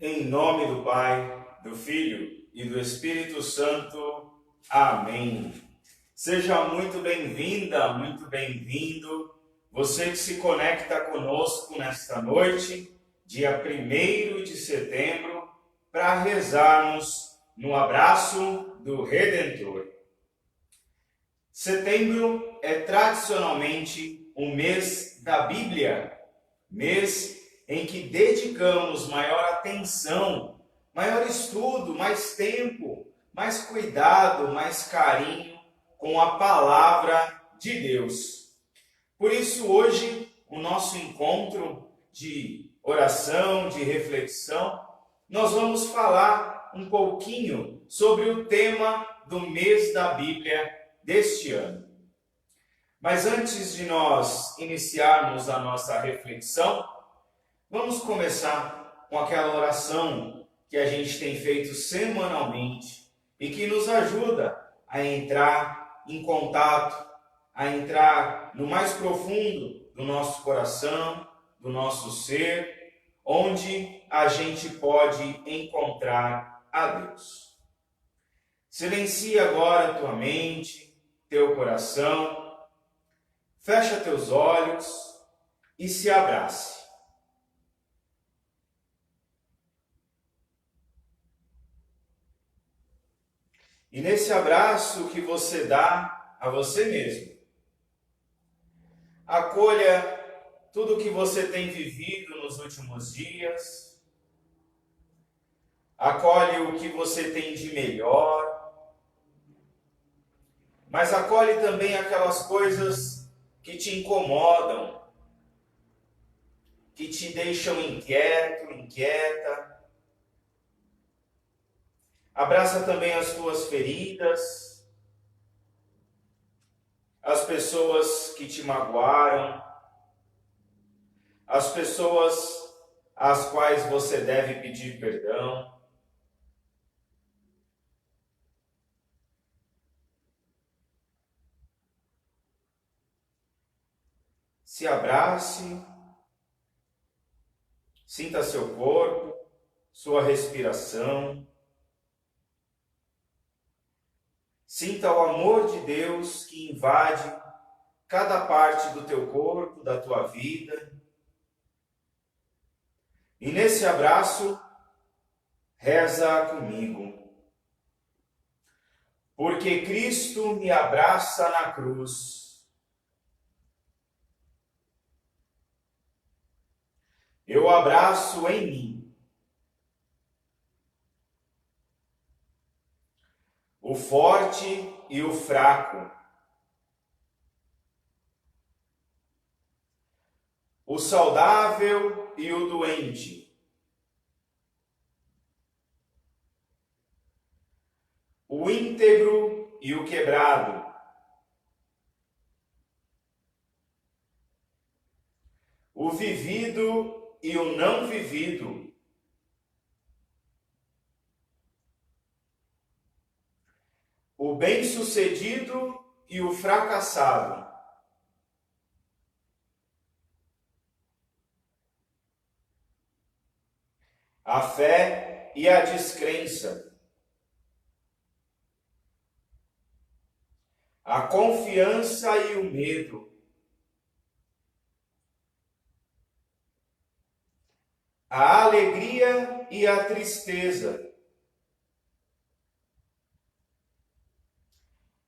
Em nome do Pai, do Filho e do Espírito Santo. Amém. Seja muito bem-vinda, muito bem-vindo, você que se conecta conosco nesta noite, dia 1º de setembro, para rezarmos no abraço do Redentor. Setembro é tradicionalmente o mês da Bíblia, mês em que dedicamos maior atenção, maior estudo, mais tempo, mais cuidado, mais carinho com a palavra de Deus. Por isso, hoje, o nosso encontro de oração, de reflexão, nós vamos falar um pouquinho sobre o tema do mês da Bíblia deste ano. Mas antes de nós iniciarmos a nossa reflexão, vamos começar com aquela oração que a gente tem feito semanalmente e que nos ajuda a entrar em contato, a entrar no mais profundo do nosso coração, do nosso ser, onde a gente pode encontrar a Deus. Silencia agora tua mente, teu coração, fecha teus olhos e se abrace. E nesse abraço que você dá a você mesmo, acolha tudo o que você tem vivido nos últimos dias, acolhe o que você tem de melhor, mas acolhe também aquelas coisas que te incomodam, que te deixam inquieto, inquieta. Abraça também as tuas feridas, as pessoas que te magoaram, as pessoas às quais você deve pedir perdão. Se abrace, sinta seu corpo, sua respiração. Sinta o amor de Deus que invade cada parte do teu corpo, da tua vida. E nesse abraço, reza comigo. Porque Cristo me abraça na cruz. Eu abraço em mim o forte e o fraco, o saudável e o doente, o íntegro e o quebrado, o vivido e o não vivido, o bem-sucedido e o fracassado, a fé e a descrença, a confiança e o medo, a alegria e a tristeza,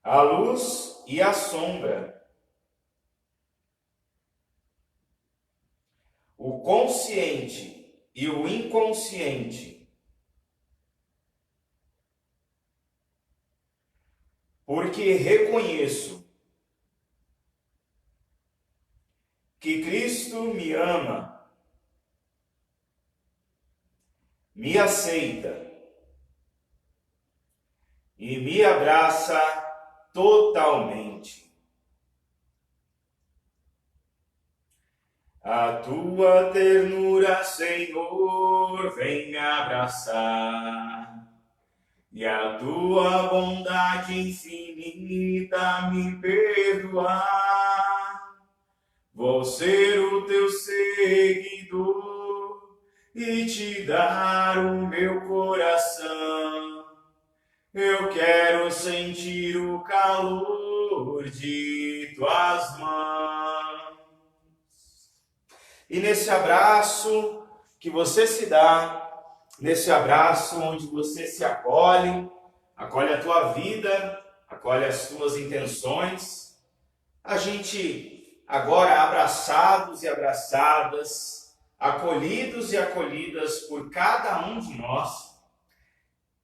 a luz e a sombra, o consciente e o inconsciente, porque reconheço que Cristo me ama, me aceita e me abraça totalmente. A tua ternura, Senhor, vem me abraçar, e a tua bondade infinita me perdoar. Vou ser o teu seguidor e te dar o meu coração. Eu quero sentir o calor de tuas mãos. E nesse abraço que você se dá, nesse abraço onde você se acolhe, acolhe a tua vida, acolhe as tuas intenções, a gente agora abraçados e abraçadas, acolhidos e acolhidas por cada um de nós,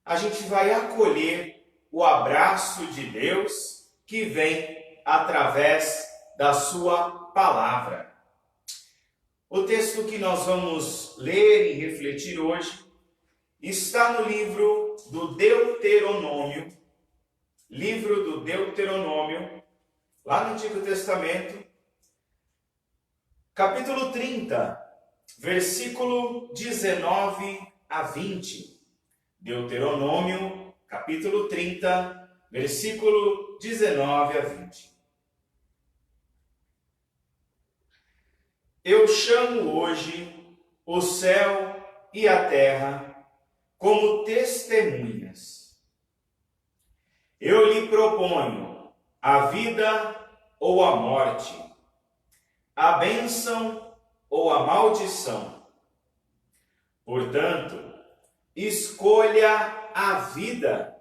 a gente vai acolher o abraço de Deus que vem através da sua palavra. O texto que nós vamos ler e refletir hoje está no livro do Deuteronômio, lá no Antigo Testamento, capítulo 30, versículo 19 a 20. Deuteronômio, capítulo 30, versículo 19 a 20. Eu chamo hoje o céu e a terra como testemunhas. Eu lhe proponho a vida ou a morte, a bênção ou a maldição. Portanto, escolha a vida,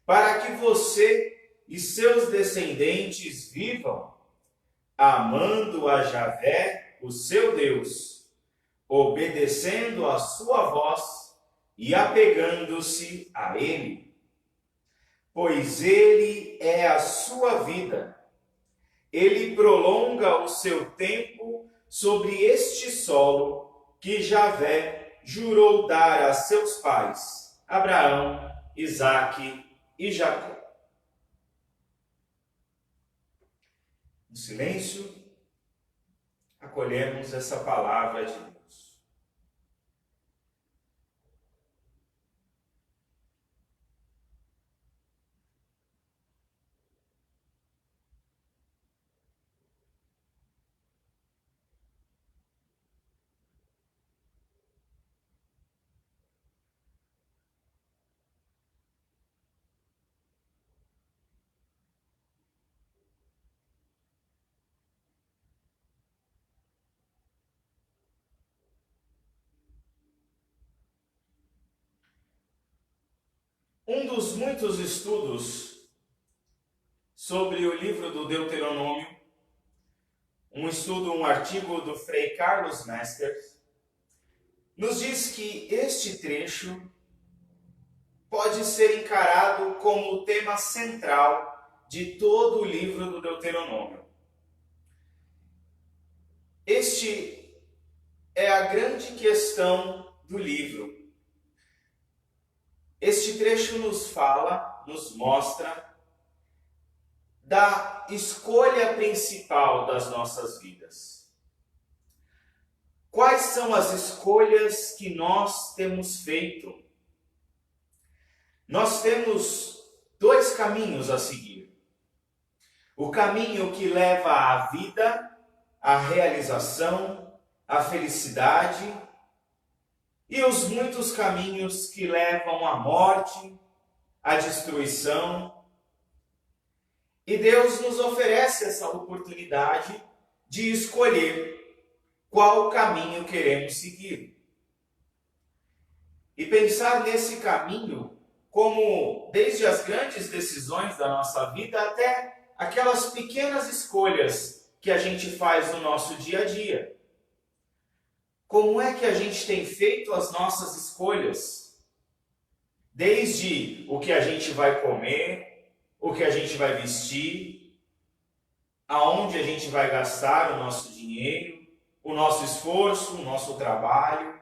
para que você e seus descendentes vivam, amando a Javé, o seu Deus, obedecendo a sua voz e apegando-se a Ele, pois Ele é a sua vida. Ele prolonga o seu tempo sobre este solo que Javé jurou dar a seus pais, Abraão, Isaque e Jacó. No silêncio, acolhemos essa palavra de Deus. Um dos muitos estudos sobre o livro do Deuteronômio, um artigo do Frei Carlos Mesters, nos diz que este trecho pode ser encarado como o tema central de todo o livro do Deuteronômio. Este é a grande questão do livro. Este trecho nos fala, nos mostra da escolha principal das nossas vidas. Quais são as escolhas que nós temos feito? Nós temos dois caminhos a seguir. O caminho que leva à vida, à realização, à felicidade, e os muitos caminhos que levam à morte, à destruição. E Deus nos oferece essa oportunidade de escolher qual caminho queremos seguir. E pensar nesse caminho como desde as grandes decisões da nossa vida até aquelas pequenas escolhas que a gente faz no nosso dia a dia. Como é que a gente tem feito as nossas escolhas? Desde o que a gente vai comer, o que a gente vai vestir, aonde a gente vai gastar o nosso dinheiro, o nosso esforço, o nosso trabalho,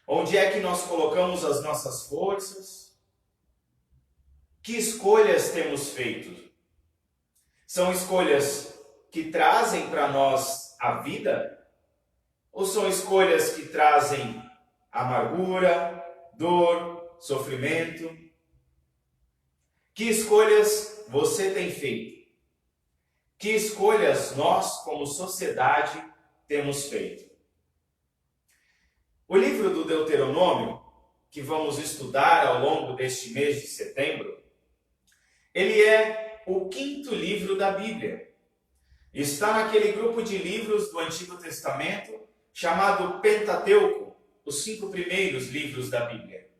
onde é que nós colocamos as nossas forças? Que escolhas temos feito? São escolhas que trazem para nós a vida? Ou são escolhas que trazem amargura, dor, sofrimento? Que escolhas você tem feito? Que escolhas nós, como sociedade, temos feito? O livro do Deuteronômio, que vamos estudar ao longo deste mês de setembro, ele é o 5º livro da Bíblia. Está naquele grupo de livros do Antigo Testamento chamado Pentateuco, os 5 primeiros livros da Bíblia.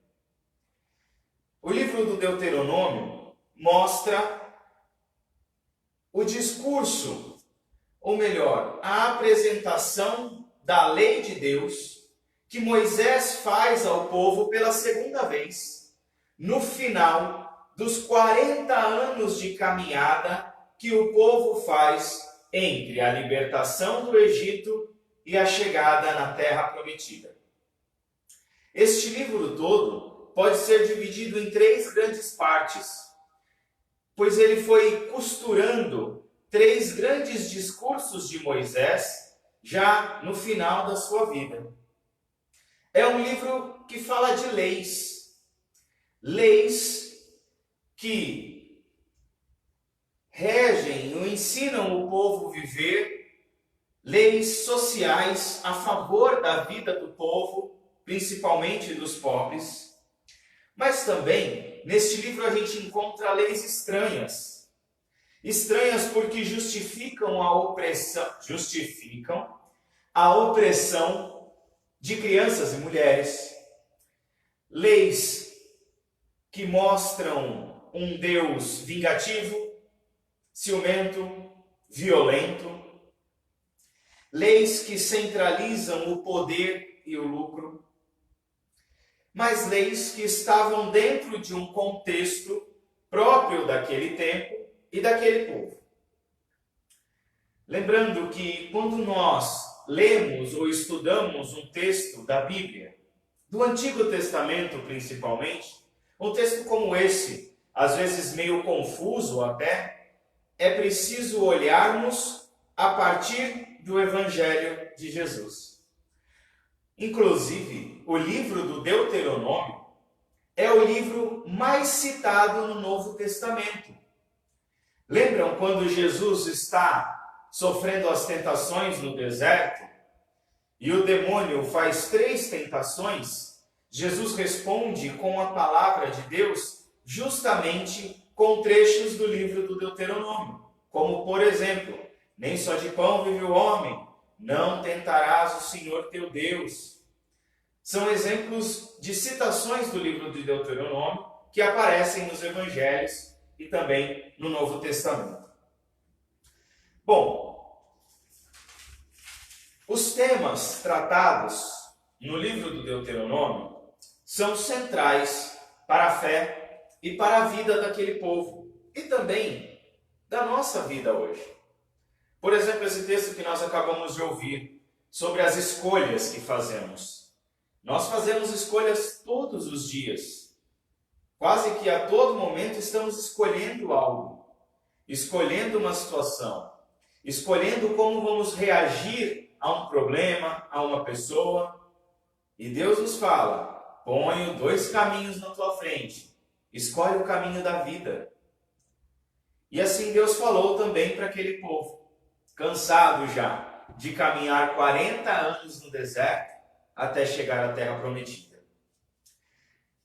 O livro do Deuteronômio mostra o discurso, ou melhor, a apresentação da lei de Deus que Moisés faz ao povo pela segunda vez, no final dos 40 anos de caminhada que o povo faz entre a libertação do Egito e a chegada na Terra Prometida. Este livro todo pode ser dividido em 3 grandes partes, pois ele foi costurando 3 grandes discursos de Moisés já no final da sua vida. É um livro que fala de leis, leis que regem ou ensinam o povo a viver, leis sociais a favor da vida do povo, principalmente dos pobres. Mas também, neste livro, a gente encontra leis estranhas. Estranhas porque justificam a opressão de crianças e mulheres. Leis que mostram um Deus vingativo, ciumento, violento. Leis que centralizam o poder e o lucro, mas leis que estavam dentro de um contexto próprio daquele tempo e daquele povo. Lembrando que quando nós lemos ou estudamos um texto da Bíblia, do Antigo Testamento principalmente, um texto como esse, às vezes meio confuso até, é preciso olharmos a partir do Evangelho de Jesus. Inclusive, o livro do Deuteronômio é o livro mais citado no Novo Testamento. Lembram quando Jesus está sofrendo as tentações no deserto e o demônio faz 3 tentações? Jesus responde com a palavra de Deus justamente com trechos do livro do Deuteronômio, como por exemplo: nem só de pão vive o homem, não tentarás o Senhor teu Deus. São exemplos de citações do livro de Deuteronômio que aparecem nos Evangelhos e também no Novo Testamento. Bom, os temas tratados no livro do Deuteronômio são centrais para a fé e para a vida daquele povo e também da nossa vida hoje. Por exemplo, esse texto que nós acabamos de ouvir sobre as escolhas que fazemos. Nós fazemos escolhas todos os dias. Quase que a todo momento estamos escolhendo algo, escolhendo uma situação, escolhendo como vamos reagir a um problema, a uma pessoa. E Deus nos fala: ponho 2 caminhos na tua frente, escolhe o caminho da vida. E assim Deus falou também para aquele povo, cansado já de caminhar 40 anos no deserto até chegar à Terra Prometida.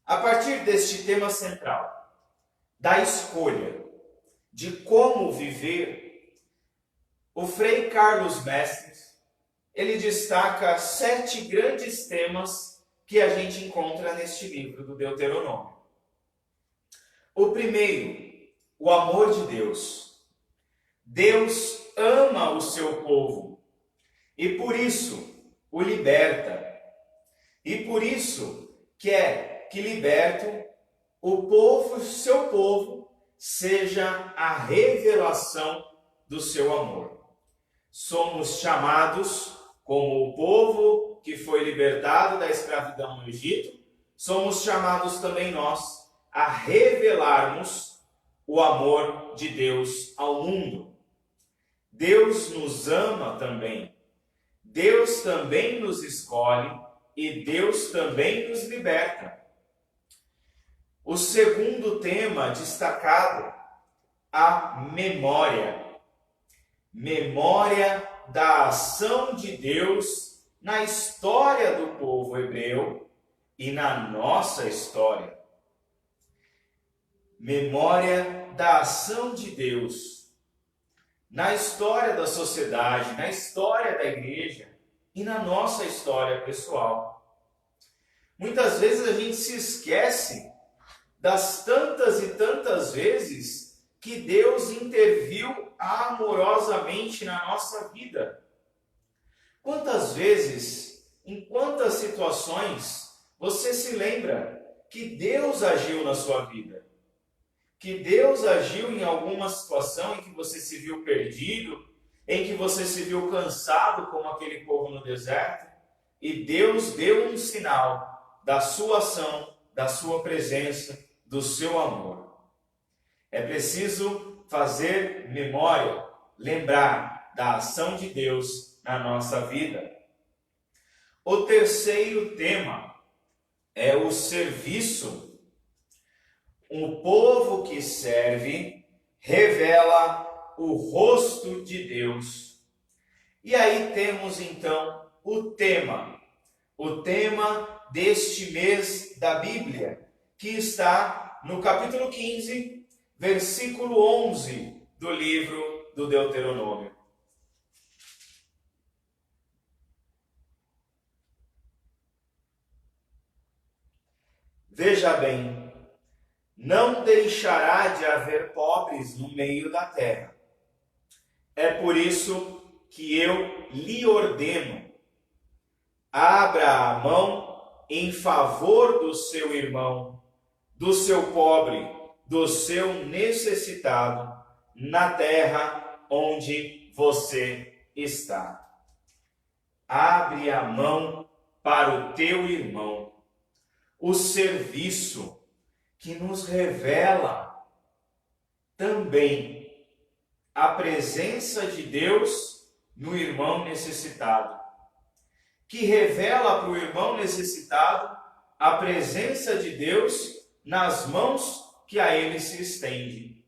A partir deste tema central, da escolha, de como viver, o Frei Carlos Mestres, ele destaca 7 grandes temas que a gente encontra neste livro do Deuteronômio. O primeiro, o amor de Deus. Deus ama o seu povo e por isso o liberta. E por isso quer que liberto o povo, seu povo, seja a revelação do seu amor. Somos chamados, como o povo que foi libertado da escravidão no Egito, somos chamados também nós a revelarmos o amor de Deus ao mundo. Deus nos ama também. Deus também nos escolhe e Deus também nos liberta. O segundo tema destacado, a memória. Memória da ação de Deus na história do povo hebreu e na nossa história. Memória da ação de Deus na história da sociedade, na história da igreja e na nossa história pessoal. Muitas vezes a gente se esquece das tantas e tantas vezes que Deus interviu amorosamente na nossa vida. Quantas vezes, em quantas situações, você se lembra que Deus agiu na sua vida? Que Deus agiu em alguma situação em que você se viu perdido, em que você se viu cansado como aquele povo no deserto, e Deus deu um sinal da sua ação, da sua presença, do seu amor. É preciso fazer memória, lembrar da ação de Deus na nossa vida. O terceiro tema é o serviço. Um povo que serve revela o rosto de Deus. E aí temos então o tema deste mês da Bíblia, que está no capítulo 15, versículo 11 do livro do Deuteronômio. Veja bem, não deixará de haver pobres no meio da terra. É por isso que eu lhe ordeno: abra a mão em favor do seu irmão, do seu pobre, do seu necessitado, na terra onde você está. Abre a mão para o teu irmão. O serviço que nos revela também a presença de Deus no irmão necessitado, que revela para o irmão necessitado a presença de Deus nas mãos que a ele se estende.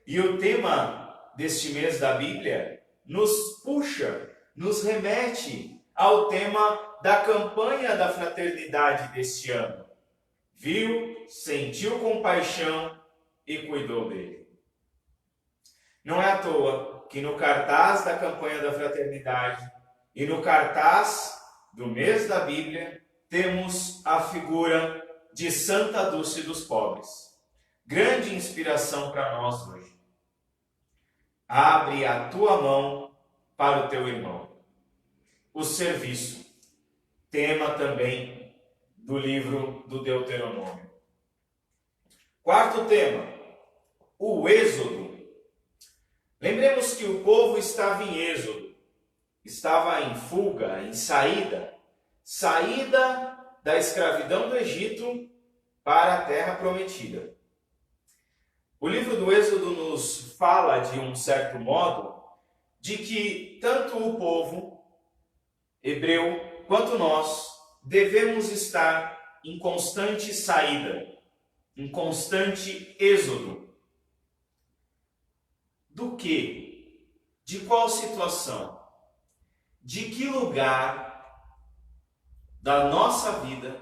E o tema deste mês da Bíblia nos puxa, nos remete ao tema da campanha da fraternidade deste ano. Viu, sentiu compaixão e cuidou dele. Não é à toa que no cartaz da campanha da fraternidade e no cartaz do mês da Bíblia temos a figura de Santa Dulce dos Pobres. Grande inspiração para nós hoje. Abre a tua mão para o teu irmão. O serviço, tema também do livro do Deuteronômio. Quarto tema, o êxodo. Lembremos que o povo estava em êxodo, estava em fuga, em saída da escravidão do Egito para a terra prometida. O livro do Êxodo nos fala, de um certo modo, de que tanto o povo hebreu quanto nós devemos estar em constante saída, em constante êxodo. Do que? De qual situação? De que lugar da nossa vida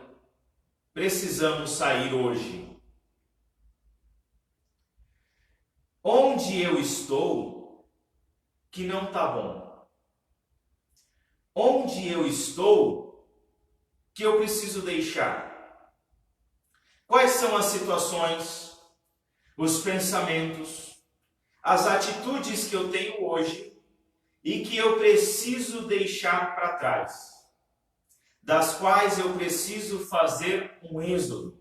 precisamos sair hoje? onde eu estou que não está bom? Onde eu estou que eu preciso deixar? Quais são as situações, os pensamentos, as atitudes que eu tenho hoje e que eu preciso deixar para trás, das quais eu preciso fazer um êxodo?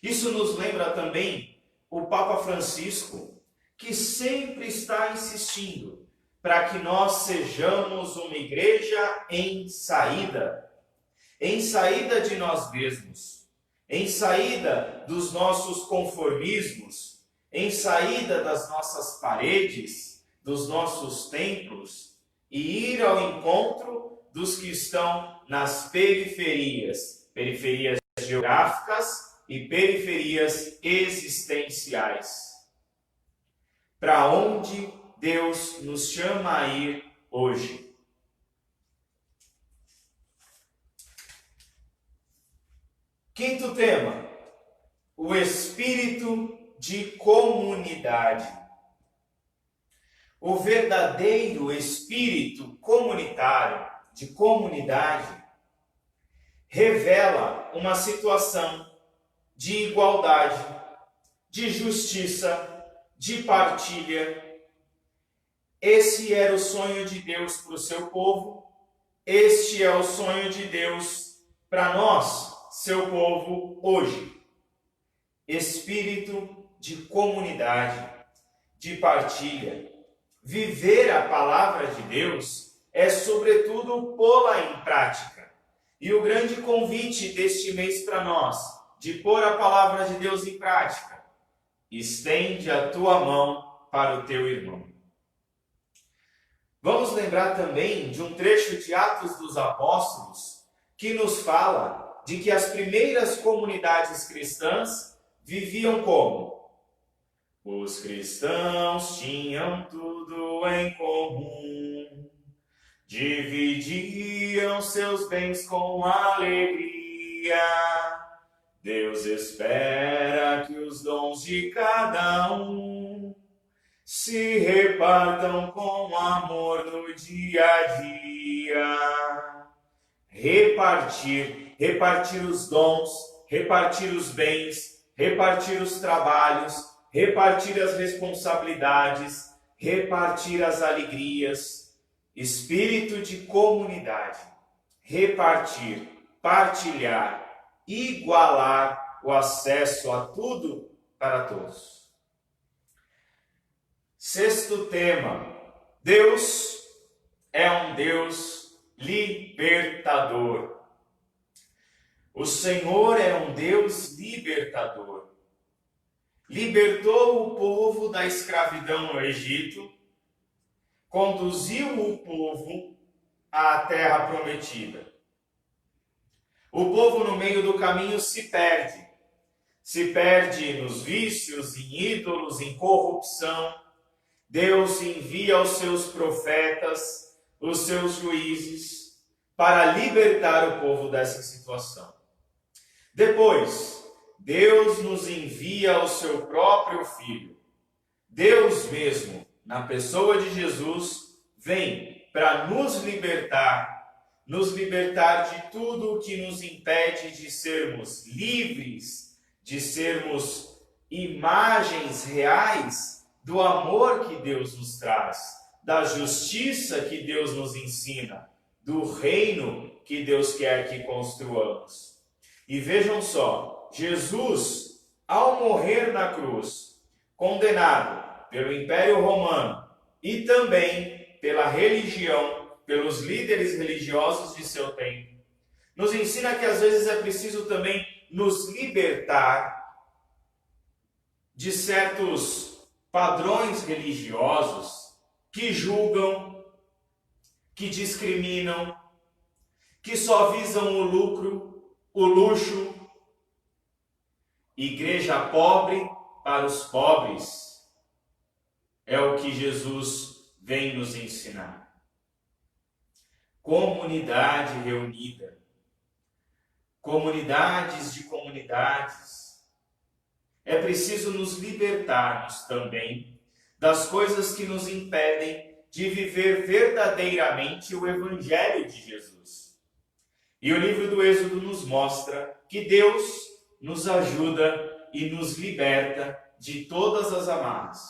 Isso nos lembra também o Papa Francisco, que sempre está insistindo para que nós sejamos uma igreja em saída de nós mesmos, em saída dos nossos conformismos, em saída das nossas paredes, dos nossos templos, e ir ao encontro dos que estão nas periferias geográficas e periferias existenciais. Para onde Deus nos chama a ir hoje? Quinto tema, o espírito de comunidade. O verdadeiro espírito comunitário, de comunidade, revela uma situação de igualdade, de justiça, de partilha. Esse era o sonho de Deus para o seu povo, este é o sonho de Deus para nós, seu povo, hoje. Espírito de comunidade, de partilha. Viver a palavra de Deus é, sobretudo, pô-la em prática. E o grande convite deste mês para nós, de pôr a palavra de Deus em prática: estende a tua mão para o teu irmão. Vamos lembrar também de um trecho de Atos dos Apóstolos que nos fala de que as primeiras comunidades cristãs viviam como? Os cristãos tinham tudo em comum, dividiam seus bens com alegria. Deus espera que os dons de cada um se repartam com amor no dia a dia. Repartir os dons, repartir os bens, repartir os trabalhos, repartir as responsabilidades, repartir as alegrias. Espírito de comunidade. Repartir, partilhar, igualar o acesso a tudo para todos. Sexto tema: Deus é um Deus libertador. O Senhor é um Deus libertador. Libertou o povo da escravidão no Egito, conduziu o povo à terra prometida. O povo no meio do caminho se perde nos vícios, em ídolos, em corrupção. Deus envia os seus profetas, os seus juízes, para libertar o povo dessa situação. Depois, Deus nos envia o seu próprio Filho. Deus mesmo, na pessoa de Jesus, vem para nos libertar de tudo o que nos impede de sermos livres, de sermos imagens reais do amor que Deus nos traz, da justiça que Deus nos ensina, do reino que Deus quer que construamos. E vejam só, Jesus, ao morrer na cruz, condenado pelo Império Romano e também pela religião, pelos líderes religiosos de seu tempo, nos ensina que às vezes é preciso também nos libertar de certos padrões religiosos que julgam, que discriminam, que só visam o lucro, o luxo. Igreja pobre para os pobres é o que Jesus vem nos ensinar. Comunidade reunida, comunidades de comunidades. É preciso nos libertarmos também das coisas que nos impedem de viver verdadeiramente o Evangelho de Jesus. E o livro do Êxodo nos mostra que Deus nos ajuda e nos liberta de todas as amarras.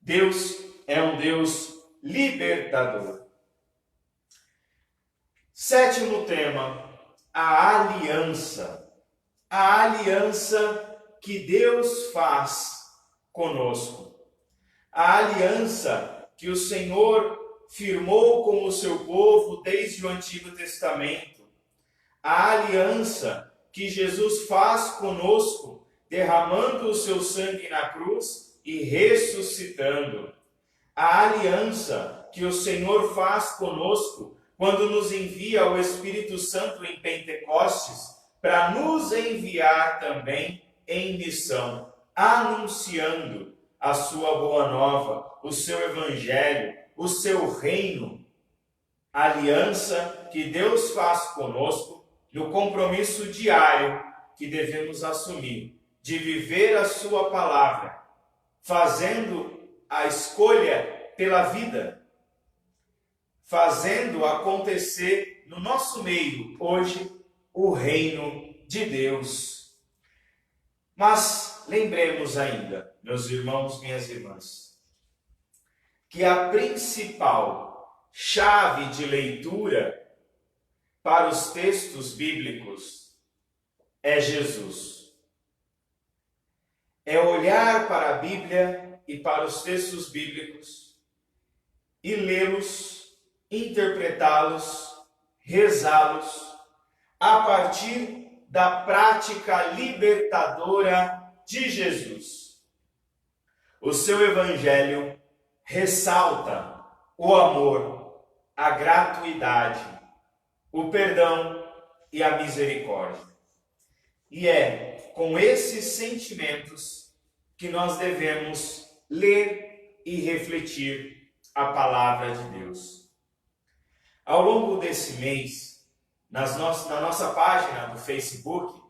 Deus é um Deus libertador. Sétimo tema, a aliança. A aliança que Deus faz conosco. A aliança que o Senhor firmou com o seu povo desde o Antigo Testamento. A aliança que Jesus faz conosco, derramando o seu sangue na cruz e ressuscitando. A aliança que o Senhor faz conosco quando nos envia o Espírito Santo em Pentecostes, para nos enviar também em missão, anunciando a sua boa nova, o seu evangelho, o seu reino. A aliança que Deus faz conosco no compromisso diário que devemos assumir de viver a sua palavra, fazendo a escolha pela vida, fazendo acontecer no nosso meio hoje o reino de Deus. Mas lembremos ainda, meus irmãos, minhas irmãs, que a principal chave de leitura para os textos bíblicos é Jesus. É olhar para a Bíblia e para os textos bíblicos e lê-los, interpretá-los, rezá-los a partir da prática libertadora de Jesus. O seu evangelho ressalta o amor, a gratuidade, o perdão e a misericórdia. E é com esses sentimentos que nós devemos ler e refletir a palavra de Deus. Ao longo desse mês, na nossa página do Facebook,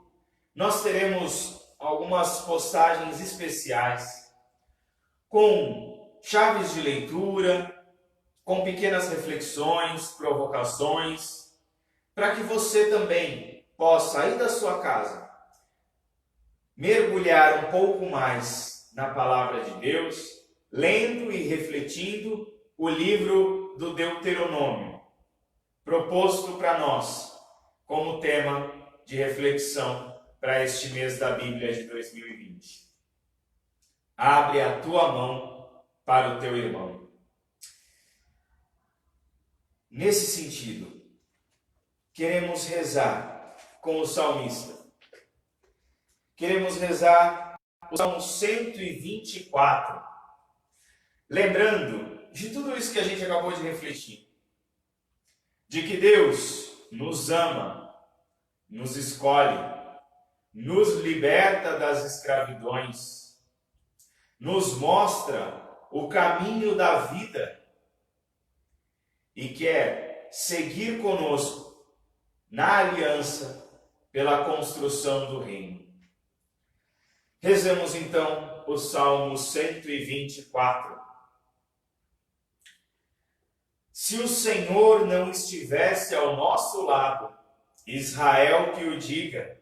nós teremos algumas postagens especiais com chaves de leitura, com pequenas reflexões, provocações, para que você também possa sair da sua casa, mergulhar um pouco mais na palavra de Deus, lendo e refletindo o livro do Deuteronômio, proposto para nós como tema de reflexão para este mês da Bíblia de 2020. Abre a tua mão para o teu irmão. Nesse sentido, queremos rezar com o salmista. Queremos rezar o Salmo 124, lembrando de tudo isso que a gente acabou de refletir, de que Deus nos ama, nos escolhe, nos liberta das escravidões, nos mostra o caminho da vida e quer seguir conosco na aliança pela construção do reino. Rezemos então o Salmo 124. Se o Senhor não estivesse ao nosso lado, Israel que o diga.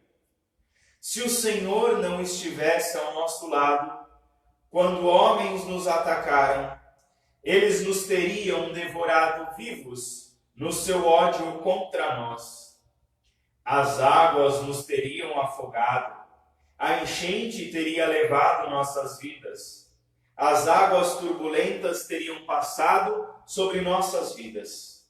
Se o Senhor não estivesse ao nosso lado, quando homens nos atacaram, eles nos teriam devorado vivos no seu ódio contra nós. As águas nos teriam afogado, a enchente teria levado nossas vidas, as águas turbulentas teriam passado sobre nossas vidas.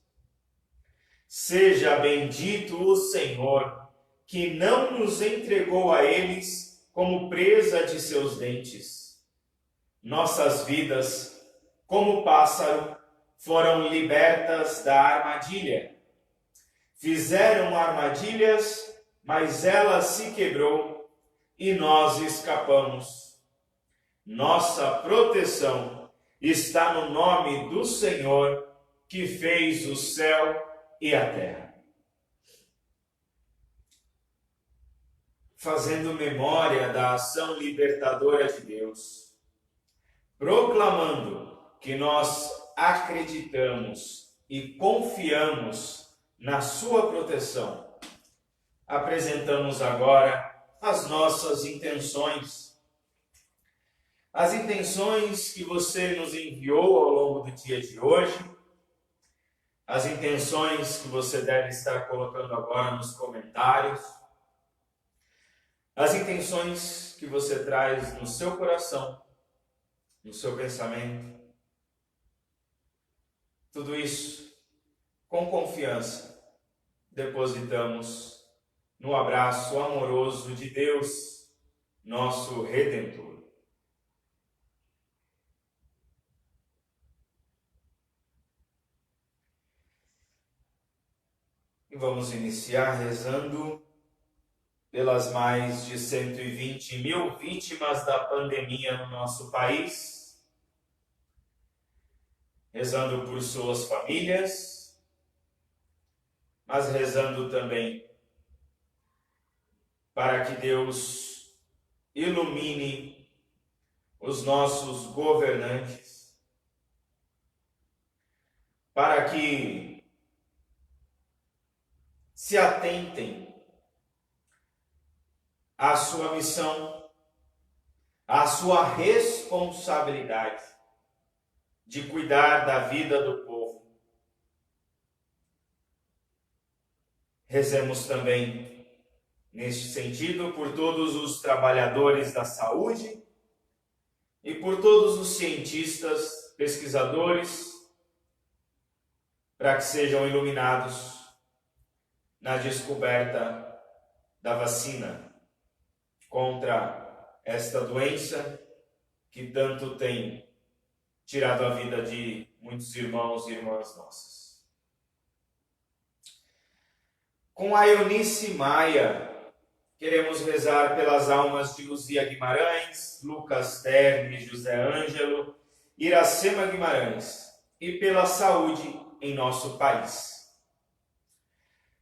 Seja bendito o Senhor, que não nos entregou a eles como presa de seus dentes. Nossas vidas, como pássaro, foram libertas da armadilha. Fizeram armadilhas, mas ela se quebrou e nós escapamos. Nossa proteção está no nome do Senhor, que fez o céu e a terra. Fazendo memória da ação libertadora de Deus, proclamando que nós acreditamos e confiamos na sua proteção, apresentamos agora as nossas intenções. As intenções que você nos enviou ao longo do dia de hoje, as intenções que você deve estar colocando agora nos comentários, as intenções que você traz no seu coração, no seu pensamento. Tudo isso, com confiança, depositamos no abraço amoroso de Deus, nosso Redentor. E vamos iniciar rezando pelas mais de 120 mil vítimas da pandemia no nosso país, rezando por suas famílias, mas rezando também para que Deus ilumine os nossos governantes, para que se atentem à sua missão, à sua responsabilidade de cuidar da vida do povo. Rezemos também, neste sentido, por todos os trabalhadores da saúde e por todos os cientistas, pesquisadores, para que sejam iluminados na descoberta da vacina contra esta doença que tanto tem tirado a vida de muitos irmãos e irmãs nossas. Com a Eunice Maia, queremos rezar pelas almas de Luzia Guimarães, Lucas Terni, José Ângelo, Iracema Guimarães e pela saúde em nosso país.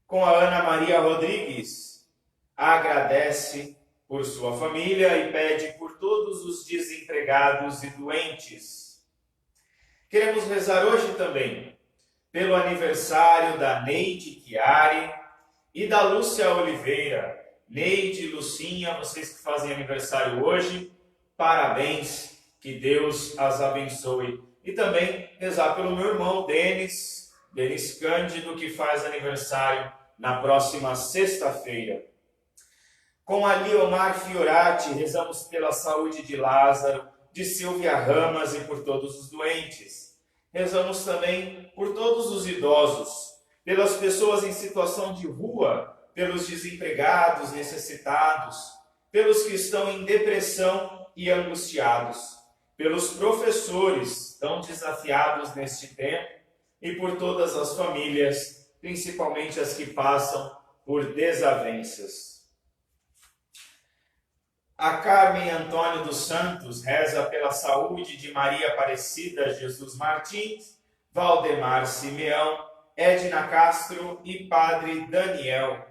Com a Ana Maria Rodrigues, agradece por sua família e pede por todos os desempregados e doentes. Queremos rezar hoje também pelo aniversário da Neide Chiari e da Lúcia Oliveira. Neide e Lucinha, vocês que fazem aniversário hoje, parabéns, que Deus as abençoe. E também rezar pelo meu irmão Denis Cândido, que faz aniversário na próxima sexta-feira. Com a Liomar Fiorati, rezamos pela saúde de Lázaro, de Silvia Ramas e por todos os doentes. Rezamos também por todos os idosos, pelas pessoas em situação de rua, pelos desempregados, necessitados, pelos que estão em depressão e angustiados, pelos professores tão desafiados neste tempo e por todas as famílias, principalmente as que passam por desavenças. A Carmen Antônio dos Santos reza pela saúde de Maria Aparecida Jesus Martins, Valdemar Simeão, Edna Castro e Padre Daniel.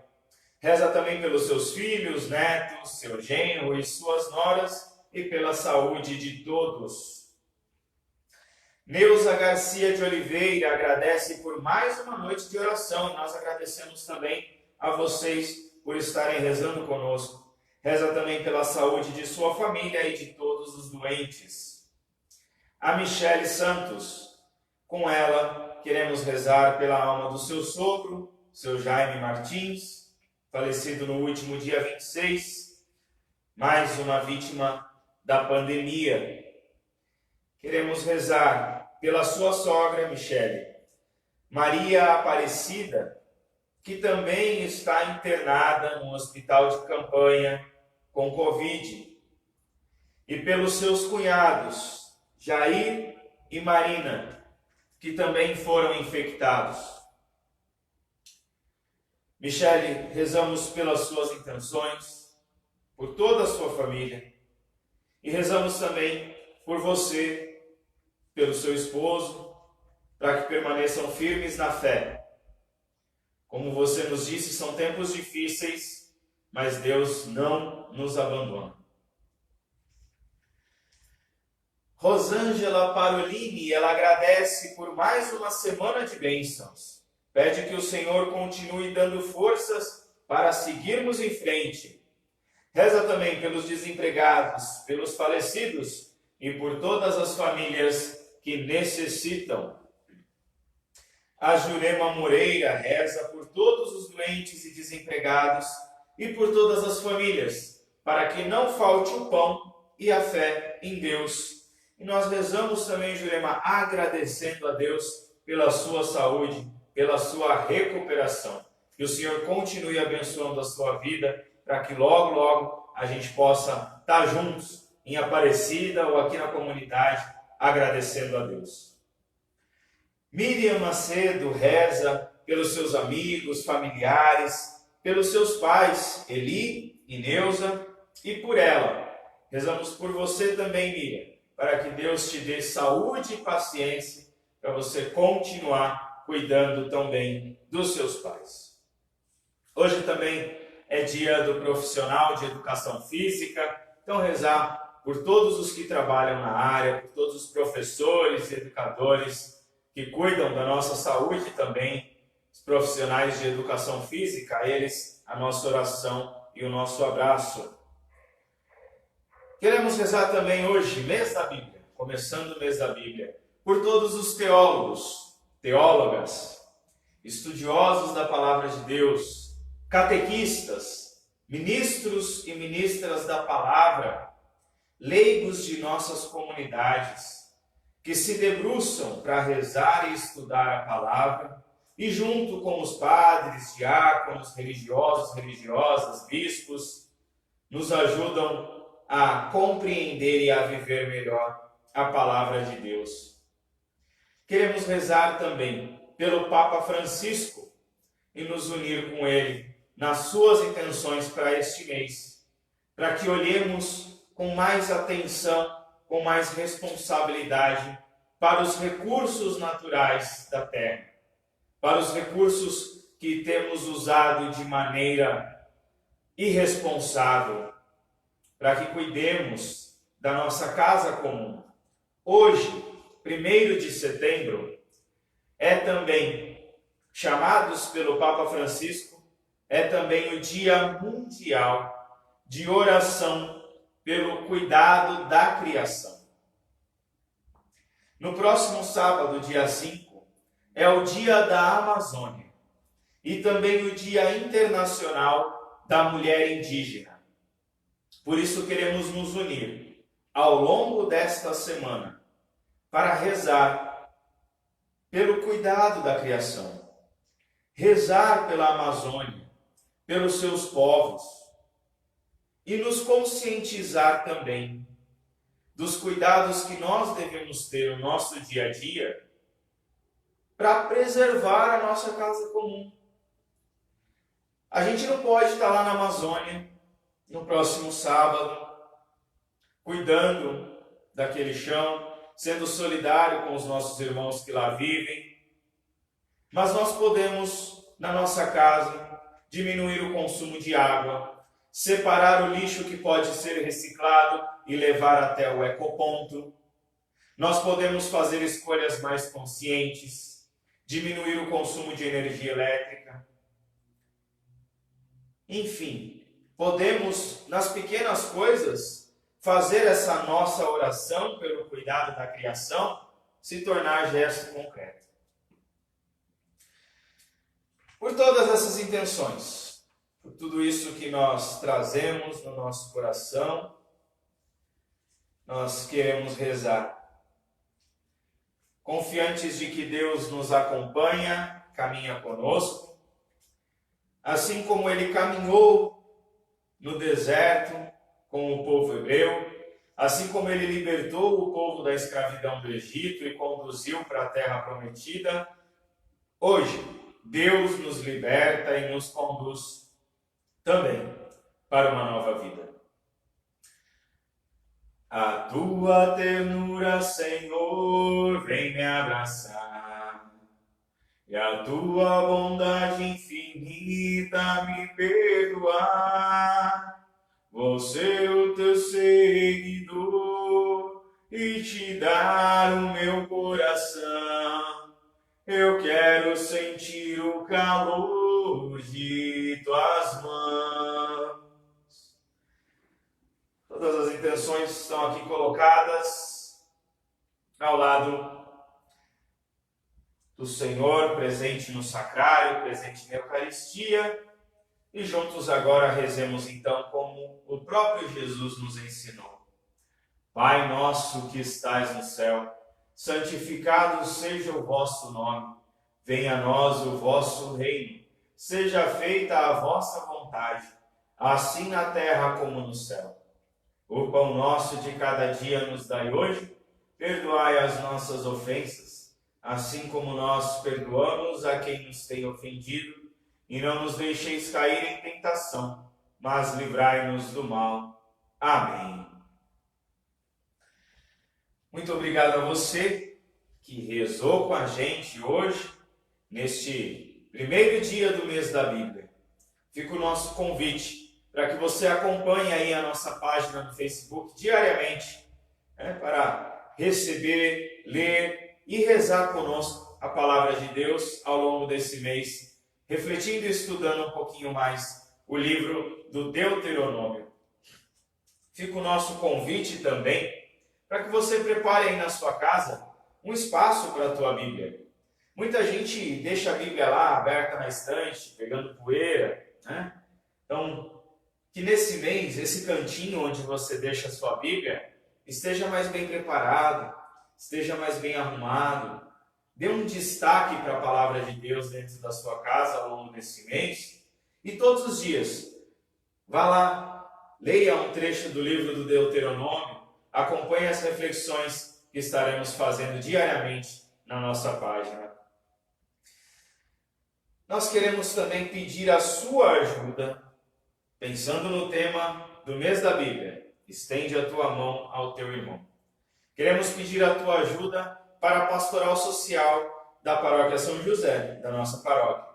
Reza também pelos seus filhos, netos, seu genro e suas noras e pela saúde de todos. Neuza Garcia de Oliveira agradece por mais uma noite de oração e nós agradecemos também a vocês por estarem rezando conosco. Reza também pela saúde de sua família e de todos os doentes. A Michele Santos, com ela queremos rezar pela alma do seu sogro, seu Jaime Martins, falecido no último dia 26, mais uma vítima da pandemia. Queremos rezar pela sua sogra, Michele, Maria Aparecida, que também está internada no hospital de campanha com Covid, e pelos seus cunhados, Jair e Marina, que também foram infectados. Michele, rezamos pelas suas intenções, por toda a sua família, e rezamos também por você, pelo seu esposo, para que permaneçam firmes na fé. Como você nos disse, são tempos difíceis, mas Deus não nos abandona. Rosângela Parolini, ela agradece por mais uma semana de bênçãos. Pede que o Senhor continue dando forças para seguirmos em frente. Reza também pelos desempregados, pelos falecidos e por todas as famílias que necessitam. A Jurema Moreira reza por todos os doentes e desempregados e por todas as famílias, para que não falte o pão e a fé em Deus. E nós rezamos também, Jurema, agradecendo a Deus pela sua saúde, pela sua recuperação. Que o Senhor continue abençoando a sua vida, para que logo, logo a gente possa estar juntos em Aparecida ou aqui na comunidade, agradecendo a Deus. Miriam Macedo reza pelos seus amigos, familiares, pelos seus pais, Eli e Neuza, e por ela. Rezamos por você também, Miriam, para que Deus te dê saúde e paciência para você continuar cuidando também dos seus pais. Hoje também é dia do profissional de educação física, então rezar por todos os que trabalham na área, por todos os professores e educadores que cuidam da nossa saúde também, os profissionais de educação física, a eles a nossa oração e o nosso abraço. Queremos rezar também hoje, mês da Bíblia, começando o mês da Bíblia, por todos os teólogos, teólogas, estudiosos da Palavra de Deus, catequistas, ministros e ministras da Palavra, leigos de nossas comunidades, que se debruçam para rezar e estudar a Palavra, e junto com os padres, diáconos, religiosos, religiosas, bispos, nos ajudam a compreender e a viver melhor a Palavra de Deus. Queremos rezar também pelo Papa Francisco e nos unir com ele nas suas intenções para este mês, para que olhemos com mais atenção, com mais responsabilidade para os recursos naturais da terra, para os recursos que temos usado de maneira irresponsável, para que cuidemos da nossa casa comum. Hoje, 1º de setembro, é também, chamados pelo Papa Francisco, é também o Dia Mundial de Oração pelo Cuidado da Criação. No próximo sábado, dia 5, é o Dia da Amazônia e também o Dia Internacional da Mulher Indígena. Por isso queremos nos unir ao longo desta semana para rezar pelo cuidado da criação, rezar pela Amazônia, pelos seus povos e nos conscientizar também dos cuidados que nós devemos ter no nosso dia a dia para preservar a nossa casa comum. A gente não pode estar lá na Amazônia no próximo sábado, cuidando daquele chão, sendo solidário com os nossos irmãos que lá vivem, mas nós podemos, na nossa casa, diminuir o consumo de água, separar o lixo que pode ser reciclado e levar até o ecoponto. Nós podemos fazer escolhas mais conscientes, diminuir o consumo de energia elétrica. Enfim, podemos, nas pequenas coisas, fazer essa nossa oração pelo cuidado da criação se tornar gesto concreto. Por todas essas intenções, por tudo isso que nós trazemos no nosso coração, nós queremos rezar, confiantes de que Deus nos acompanha, caminha conosco, assim como Ele caminhou no deserto com o povo hebreu, assim como Ele libertou o povo da escravidão do Egito e conduziu para a terra prometida, hoje Deus nos liberta e nos conduz também para uma nova vida. A tua ternura, Senhor, vem me abraçar, e a tua bondade infinita me perdoar. Vou ser o teu seguidor e te Todas as intenções estão aqui colocadas ao lado do Senhor, presente no sacrário, presente na Eucaristia. E juntos agora rezemos então como o próprio Jesus nos ensinou. Pai nosso que estais no céu, santificado seja o vosso nome. Venha a nós o vosso reino. Seja feita a vossa vontade, assim na terra como no céu. O pão nosso de cada dia nos dai hoje. Perdoai as nossas ofensas, assim como nós perdoamos a quem nos tem ofendido. E não nos deixeis cair em tentação, mas livrai-nos do mal. Amém. Muito obrigado a você que rezou com a gente hoje, neste primeiro dia do mês da Bíblia. Fica o nosso convite para que você acompanhe aí a nossa página no Facebook diariamente, para receber, ler e rezar conosco a palavra de Deus ao longo desse mês, refletindo e estudando um pouquinho mais o livro do Deuteronômio. Fica o nosso convite também para que você prepare aí na sua casa um espaço para a tua Bíblia. Muita gente deixa a Bíblia lá aberta na estante, pegando poeira, né? Então, que nesse mês, esse cantinho onde você deixa a sua Bíblia, esteja mais bem preparado, esteja mais bem arrumado. Dê um destaque para a palavra de Deus dentro da sua casa ao longo desse mês. E todos os dias, vá lá, leia um trecho do livro do Deuteronômio, acompanhe as reflexões que estaremos fazendo diariamente na nossa página. Nós queremos também pedir a sua ajuda, pensando no tema do mês da Bíblia. Estende a tua mão ao teu irmão. Queremos pedir a tua ajuda para a pastoral social da paróquia São José, da nossa paróquia.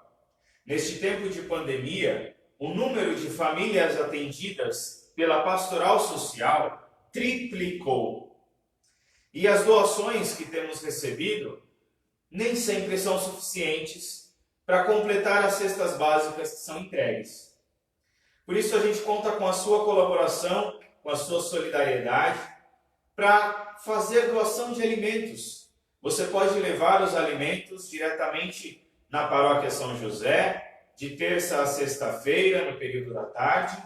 Neste tempo de pandemia, o número de famílias atendidas pela pastoral social triplicou. E as doações que temos recebido nem sempre são suficientes para completar as cestas básicas que são entregues. Por isso a gente conta com a sua colaboração, com a sua solidariedade, para fazer doação de alimentos. Você pode levar os alimentos diretamente na paróquia São José, de terça a sexta-feira, no período da tarde,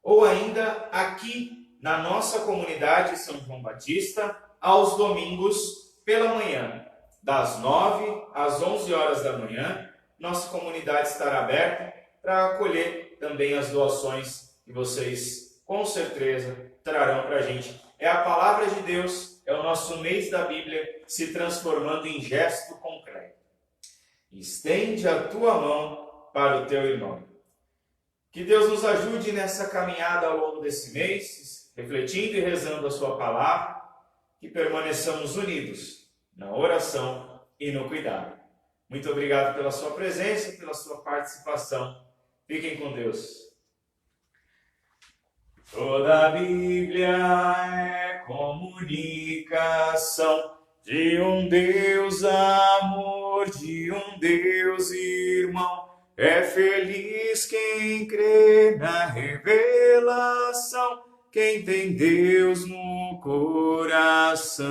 ou ainda aqui na nossa comunidade São João Batista, aos domingos pela manhã, das 9 às 11 horas da manhã. Nossa comunidade estará aberta para acolher também as doações que vocês, com certeza, trarão para a gente. É a palavra de Deus, é o nosso mês da Bíblia se transformando em gesto concreto. Estende a tua mão para o teu irmão. Que Deus nos ajude nessa caminhada ao longo desse mês, refletindo e rezando a sua palavra, que permaneçamos unidos na oração e no cuidado. Muito obrigado pela sua presença, pela sua participação. Fiquem com Deus. Toda a Bíblia é comunicação de um Deus amor, de um Deus irmão. É feliz quem crê na revelação, quem tem Deus no coração.